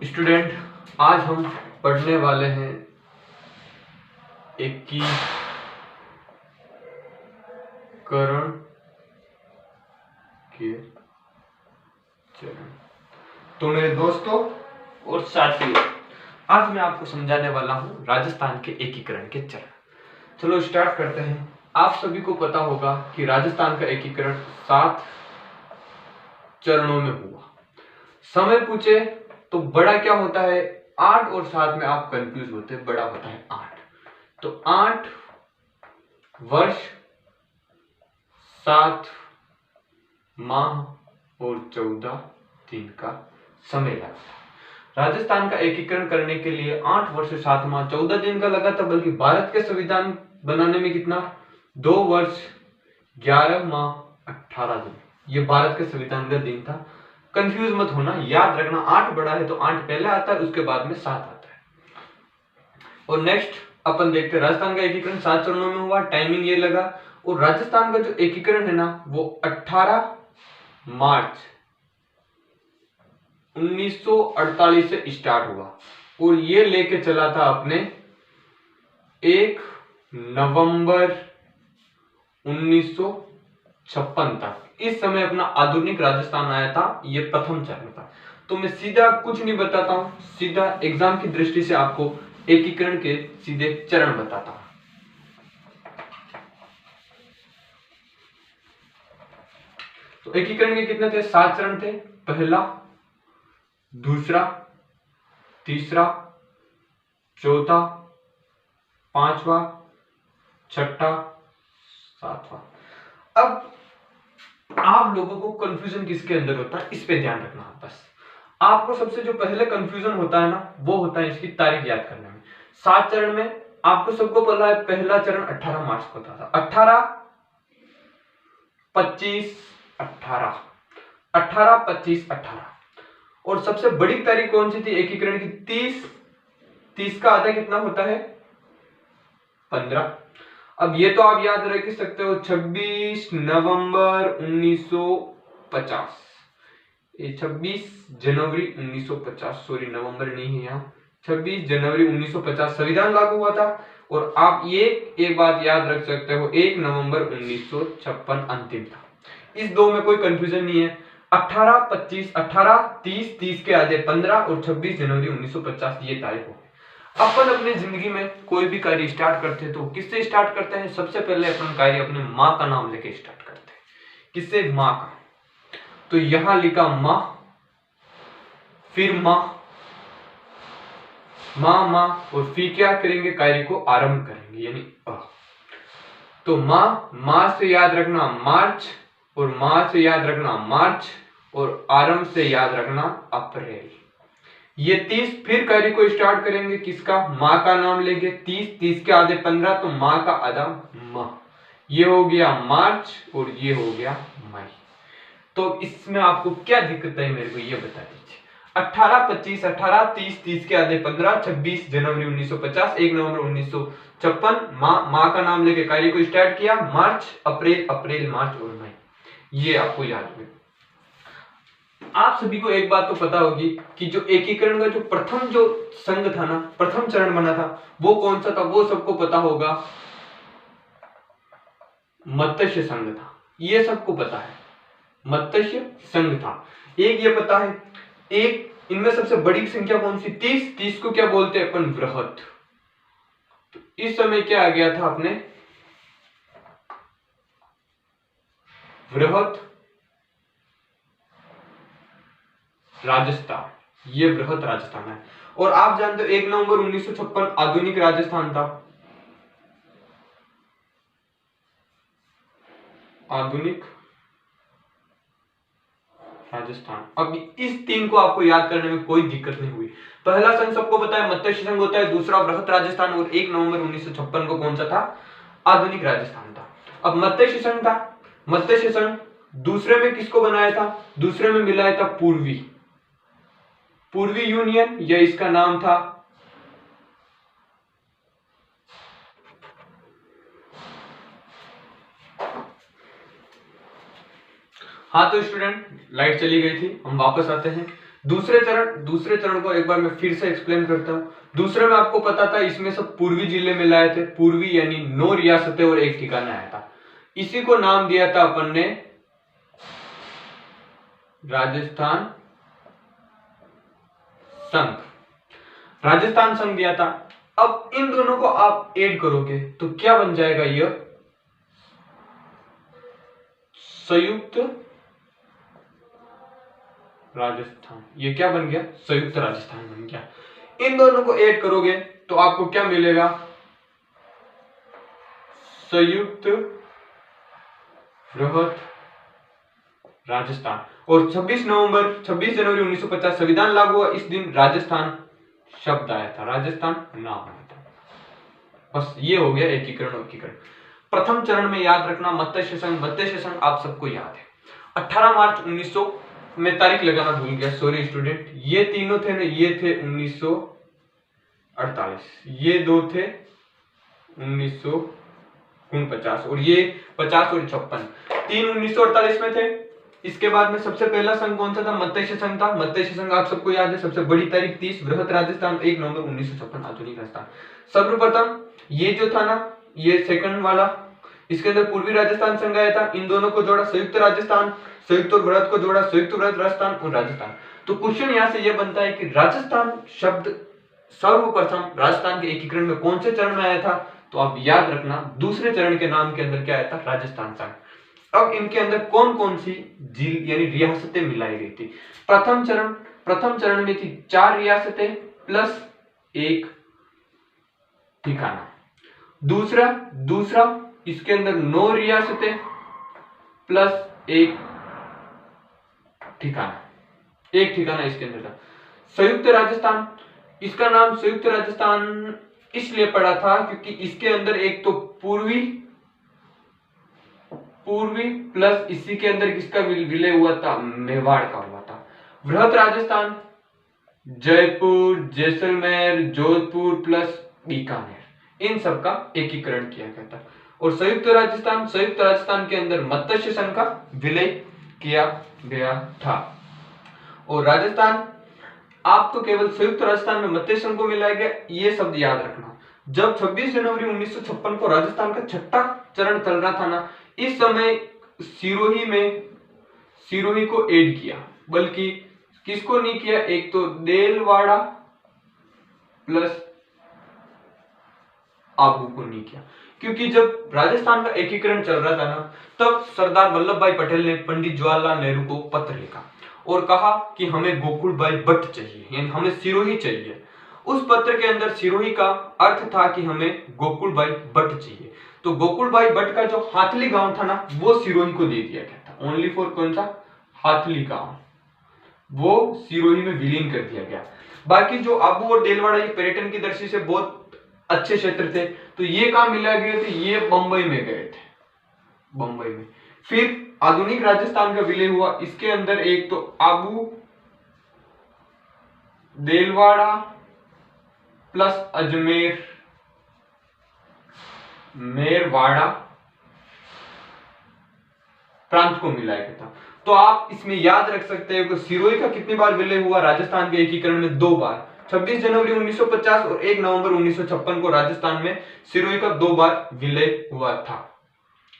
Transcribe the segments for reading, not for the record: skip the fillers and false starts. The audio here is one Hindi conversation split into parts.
स्टूडेंट, आज हम पढ़ने वाले हैं एकीकरण के चरण। तो मेरे दोस्तों और साथियों, आज मैं आपको समझाने वाला हूं राजस्थान के एकीकरण के चरण। चलो स्टार्ट करते हैं। आप सभी को पता होगा कि राजस्थान का एकीकरण 7 चरणों में हुआ। समय पूछे तो बड़ा क्या होता है, 8 और 7 में आप कंफ्यूज होते हैं। बड़ा होता है 8। तो 8 वर्ष, 7 माह और 14 दिन का समय लगा। राजस्थान का एकीकरण करने के लिए 8 वर्ष, 7 माह, 14 दिन का लगा था। बल्कि भारत के संविधान बनाने में कितना, 2 वर्ष, 11 माह, 18 दिन। ये भारत के संविधान का दिन था। कंफ्यूज मत होना, याद रखना 8 बड़ा है तो 8 पहले आता है, उसके बाद में 7 आता है। और नेक्स्ट अपन देखते हैं राजस्थान का एकीकरण 7 चरणों में हुआ। टाइमिंग ये लगा। और राजस्थान का जो एकीकरण है ना, वो 18 मार्च 1948 से स्टार्ट हुआ और ये लेके चला था अपने 1 नवंबर 1956 तक। इस समय अपना आधुनिक राजस्थान आया था। ये प्रथम चरण था। तो मैं सीधा कुछ नहीं बताता हूं, सीधा एग्जाम की दृष्टि से आपको एकीकरण के सीधे चरण बताता हूं। तो एकीकरण के कितने थे, 7 चरण थे। पहला, दूसरा, तीसरा, चौथा, पांचवा, छठा, सातवां। अब आप लोगों को कंफ्यूजन किसके अंदर होता है, इस पे ध्यान रखना। बस आपको सबसे जो पहले कंफ्यूजन होता है ना, वो होता है इसकी तारीख याद करने में। 7 चरण में आपको सबको पता है, पहला चरण 18 मार्च को था। 18, 25, 18, 18, 25, 18। और सबसे बड़ी तारीख कौन सी थी एकीकरण की, 30। 30 का आधा कितना होता है, 15। अब ये तो आप याद रख सकते हो, 26 नवंबर 1950। ये 26 जनवरी 1950, सॉरी नवंबर नहीं है यहाँ, 26 जनवरी 1950 संविधान लागू हुआ था। और आप ये एक बात याद रख सकते हो, 1 नवंबर 1956 अंतिम था। इस दो में कोई कंफ्यूजन नहीं है। 18, 25, 18, 30, 30 के आधे 15 और 26 जनवरी 1950 ये तारीख हो। अपन अपनी जिंदगी में कोई भी कार्य स्टार्ट करते हैं तो किससे स्टार्ट करते हैं, सबसे पहले अपन कार्य अपने माँ का नाम लेके स्टार्ट करते हैं। किससे, माँ का। तो यहां लिखा माँ, फिर माँ, माँ माँ, और फिर क्या करेंगे, कार्य को आरंभ करेंगे, यानी तो माँ, माँ से याद रखना मार्च, और माँ से याद रखना मार्च, और आरंभ से याद रखना अप्रैल। ये 30 फिर कार्य को स्टार्ट करेंगे, किसका, माँ का नाम लेंगे। 30, 30 के आधे 15, तो माँ का आधा माँ। ये हो गया मार्च और ये हो गया मई। तो इसमें आपको क्या दिक्कत है, मेरे को ये बता दीजिए। 18, 25, 18, 30, 30 के आधे 15, 26 जनवरी 1950, 1 नवंबर 1956, माँ का नाम लेके कार्य को स्टार्ट किया। मार्च, अप्रैल, अप्रैल, मार्च और मई। ये आपको याद है। आप सभी को एक बात तो पता होगी कि जो एकीकरण का जो प्रथम जो संघ था ना, प्रथम चरण बना था, वो कौन सा था, वो सबको पता होगा, मत्स्य संघ था। ये सबको पता है, मत्स्य संघ था। एक ये पता है, एक इनमें सबसे बड़ी संख्या कौन सी, 30। 30 को क्या बोलते हैं अपन, वृहत। तो इस समय क्या आ गया था अपने, वृहत राजस्थान। ये वृहत राजस्थान है। और आप जानते हो 1 नवंबर 1956 आधुनिक राजस्थान था। आधुनिक राजस्थान। अब इस 3 को आपको याद करने में कोई दिक्कत नहीं हुई। पहला संघ सबको पता है, मत्स्य संघ होता है। दूसरा वृहत राजस्थान। और 1 नवंबर 1956 को कौन सा था, आधुनिक राजस्थान था। अब मत्स्य संघ था, मत्स्य संघ दूसरे में किसको बनाया था, दूसरे में मिलाया था पूर्वी, पूर्वी यूनियन, या इसका नाम था हाँ। तो स्टूडेंट, लाइट चली गई थी, हम वापस आते हैं। दूसरे चरण को एक बार मैं फिर से एक्सप्लेन करता हूं। दूसरे में आपको पता था इसमें सब पूर्वी जिले में लाए थे, पूर्वी यानी 9 रियासतें और एक ठिकाना आया था। इसी को नाम दिया था अपन ने राजस्थान संघ, राजस्थान संघ दिया था। अब इन दोनों को आप ऐड करोगे तो क्या बन जाएगा, यह संयुक्त राजस्थान। ये क्या बन गया, संयुक्त राजस्थान बन गया। इन दोनों को ऐड करोगे तो आपको क्या मिलेगा, संयुक्त बृहत राजस्थान। और 26 जनवरी 1950 संविधान लागू हुआ। इस दिन राजस्थान शब्द आया था, राजस्थान नाम आया था। बस ये हो गया एकीकरण। प्रथम चरण में याद रखना मत्स्य संघ आप सबको याद है। 18 मार्च 1900 में तारीख लगाना भूल गया, सॉरी स्टूडेंट। ये तीनों थे ना, ये थे 1948, ये दो थे 1949 और ये 50 और 56, तीन 1948 में थे। इसके बाद में सबसे पहला संघ कौन सा था, मत्स्य संघ था। मत्स्य संघ आप सबको याद है, सबसे बड़ी तारीख 30, बृहत राजस्थान 1 नवंबर 1956, आधुनिक राजस्थान। सर्वप्रथम ये जो था ना, ये सेकंड वाला, इसके अंदर पूर्वी राजस्थान संघ आया था। इन दोनों को जोड़ा संयुक्त राजस्थान, संयुक्त और बृहत को जोड़ा संयुक्त बृहत राजस्थान और राजस्थान। तो क्वेश्चन यहां से यह बनता है कि राजस्थान शब्द सर्वप्रथम राजस्थान के एकीकरण में कौन से चरण में आया था, तो आप याद रखना दूसरे चरण के नाम के अंदर क्या आया था, राजस्थान संघ। अब इनके अंदर कौन कौन सी जिल यानी रियासतें मिलाई गई थी। प्रथम चरण में थी 4 रियासतें प्लस 1 ठिकाना। दूसरा इसके अंदर 9 रियासतें प्लस 1 ठिकाना, इसके अंदर था। संयुक्त राजस्थान, इसका नाम संयुक्त राजस्थान इसलिए पड़ा था क्योंकि इसके अंदर एक तो पूर्वी प्लस इसी के अंदर किसका विलय हुआ था, मेवाड़ का हुआ था। बृहत राजस्थान जयपुर, जैसलमेर, जोधपुर प्लस बीकानेर, इन सब का एकीकरण किया गया था। और संयुक्त राजस्थान के अंदर मत्स्य संघ का विलय किया गया था। और राजस्थान आप तो केवल संयुक्त राजस्थान में मत्स्य संघ को मिलाया गया, ये शब्द याद रखना। जब 26 जनवरी 1956 को राजस्थान का छठा चरण चल रहा था ना, इस समय सिरोही को ऐड किया, बल्कि किसको नहीं किया, एक तो देलवाड़ा प्लस आबू को नहीं किया। क्योंकि जब राजस्थान का एकीकरण चल रहा था ना, तब सरदार वल्लभ भाई पटेल ने पंडित जवाहरलाल नेहरू को पत्र लिखा और कहा कि हमें गोकुलबाई भट्ट चाहिए, यानी हमें सिरोही चाहिए। उस पत्र के अंदर सिरोही का अर्थ था कि हमें गोकुलबाई भट्ट चाहिए। तो गोकुलबाई भट्ट का जो हाथली गांव था ना, वो सिरोही को दे दिया गया था। ओनली फॉर कौन सा, हाथली गांव, वो सिरोही में विलीन कर दिया गया। बाकी जो आबू और देलवाड़ा ये पर्यटन की दृष्टि से बहुत अच्छे क्षेत्र थे, तो ये कहां मिला गए थे, ये बंबई में गए थे, बंबई में। फिर आधुनिक राजस्थान का विलय हुआ। इसके अंदर एक तो आबू, देलवाड़ा प्लस अजमेर, मेरवाड़ा प्रांत को मिलाया गया था। तो आप इसमें याद रख सकते हो कि सिरोही का कितनी बार विलय हुआ राजस्थान के एकीकरण में, 2 बार। 26 जनवरी 1950 और 1 नवंबर 1956 को राजस्थान में सिरोही का 2 बार विलय हुआ था।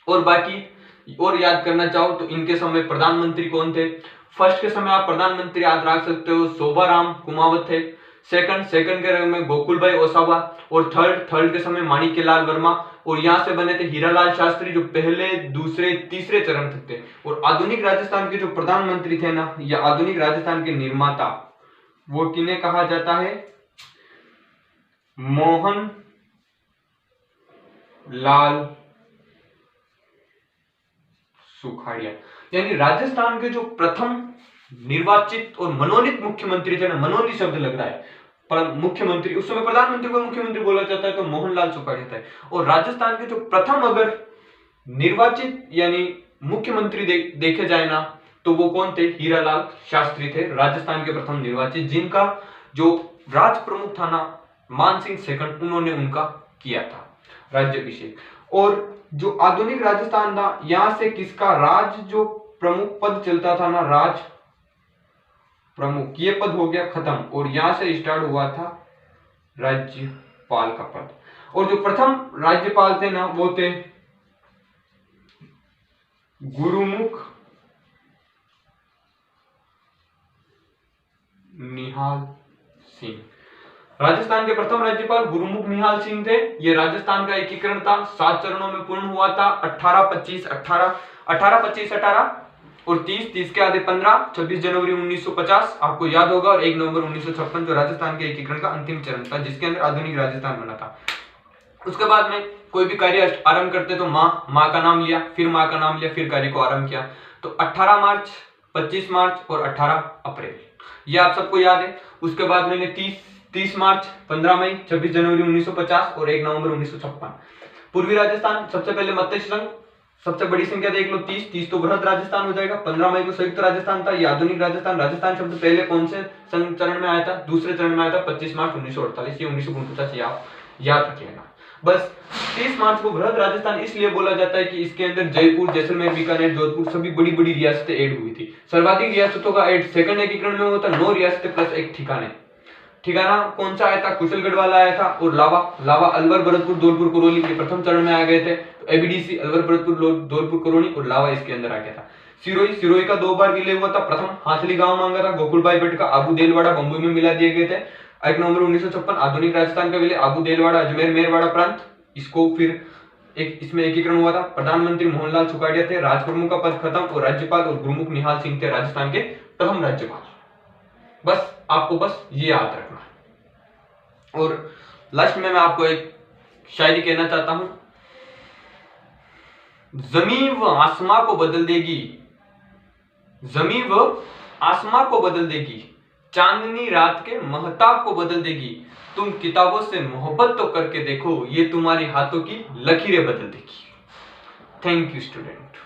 और बाकी और याद करना चाहो तो इनके समय प्रधानमंत्री कौन थे। फर्स्ट के समय आप प्रधानमंत्री याद रख सकते हो, शोभाराम कुमावत थे। सेकंड के रंग में गोकुलभाई ओसावा। और थर्ड के समय माणिक्यलाल वर्मा। और यहां से बने थे हीरालाल शास्त्री, जो पहले, दूसरे, तीसरे चरण तक थे। और आधुनिक राजस्थान के जो प्रधानमंत्री थे ना, या आधुनिक राजस्थान के निर्माता, वो किन्हें कहा जाता है, मोहन लाल सुखाड़िया। यानी राजस्थान के जो प्रथम निर्वाचित और मनोनीत मुख्यमंत्री थे ना, मनोनीत शब्द लग रहा है, पर मुख्यमंत्री, उस समय प्रधानमंत्री को मुख्यमंत्री बोला जाता है, तो मोहनलाल सुखाड़िया था। और राजस्थान के जो प्रथम अगर निर्वाचित यानी मुख्यमंत्री देखे जाए ना, तो वो कौन थे, हीरालाल शास्त्री थे, राजस्थान के प्रथम निर्वाचित, जिनका जो राज प्रमुख था ना, मानसिंह सेकंड, उन्होंने उनका किया था राज्याभिषेक। और जो आधुनिक राजस्थान था, यहां से किसका राज जो प्रमुख पद चलता था ना, राज प्रमुख, ये पद हो गया खत्म और यहां से स्टार्ट हुआ था राज्यपाल का पद। और जो प्रथम राज्यपाल थे ना वो थे गुरुमुख निहाल सिंह। राजस्थान के प्रथम राज्यपाल गुरुमुख निहाल सिंह थे। ये राजस्थान का एकीकरण था, 7 चरणों में पूर्ण हुआ था। 18 और 30 के आधे 15, 26 जनवरी 1950 आपको याद होगा, और 1 नवंबर 1956 जो राजस्थान के एकीकरण का अंतिम चरण था जिसके अंदर आधुनिक राजस्थान बना था। उसके बाद में कोई भी कार्य आरंभ करते तो माँ का नाम लिया, फिर माँ का नाम लिया, फिर कार्य को आरंभ किया। तो 18 मार्च, 25 मार्च और 18 अप्रैल ये आप सबको याद है। उसके बाद मैंने 30 मार्च, 15 मई, 26 जनवरी 1950 और 1 नवंबर 1956। पूर्वी राजस्थान सबसे पहले मत्स्य संघ, सबसे बड़ी संख्या देख लो 30 तो बृहद राजस्थान हो जाएगा। 15 मई को संयुक्त राजस्थान था, ये आधुनिक राजस्थान। राजस्थान शब्द पहले कौन से संघ चरण में आया था? दूसरे चरण में आया था 25 मार्च 1948, ये 1949 याद रखिएगा। बस 30 मार्च को बृहद राजस्थान इसलिए बोला जाता है कि इसके अंदर जयपुर, जैसलमेर, बीकानेर, जोधपुर सभी बड़ी बड़ी रियासतें ऐड हुई थी। सर्वाधिक रियासतों का ऐड सेकंड एकीकरण में होता, 9 रियासतें प्लस एक ठिकाना कौन सा आया था? कुशलगढ़ वाला आया था। और लावा अलवर, भरतपुर, धौलपुर, करौली के प्रथम चरण में आ गए थे। तो एबीडीसी अलवर, भरतपुर, धौलपुर, करौली और लावा इसके अंदर आ गया था। सिरोही का 2 बार विलय हुआ था। प्रथम हाथली गांव मांगा था, गोकुलभाई भट्ट का आबू देलवाड़ा बंबई में मिला दिए गए थे। 1 नवंबर 1956 आधुनिक राजस्थान का विलय आबू देलवाड़ा, अजमेर, मेरवाड़ा प्रांत, इसको फिर इसमें एकीकरण हुआ था। प्रधानमंत्री मोहनलाल सुखाड़िया थे। राजप्रमुख का पद खत्म और राज्यपाल और गुरुमुख निहाल सिंह थे राजस्थान के प्रथम राज्यपाल। बस आपको ये याद रखना है। और लास्ट में मैं आपको एक शायरी कहना चाहता हूं। जमीन व आसमां को बदल देगी, जमीन व आसमां को बदल देगी, चांदनी रात के महताब को बदल देगी। तुम किताबों से मोहब्बत तो करके देखो, ये तुम्हारी हाथों की लकीरें बदल देगी। Thank you student.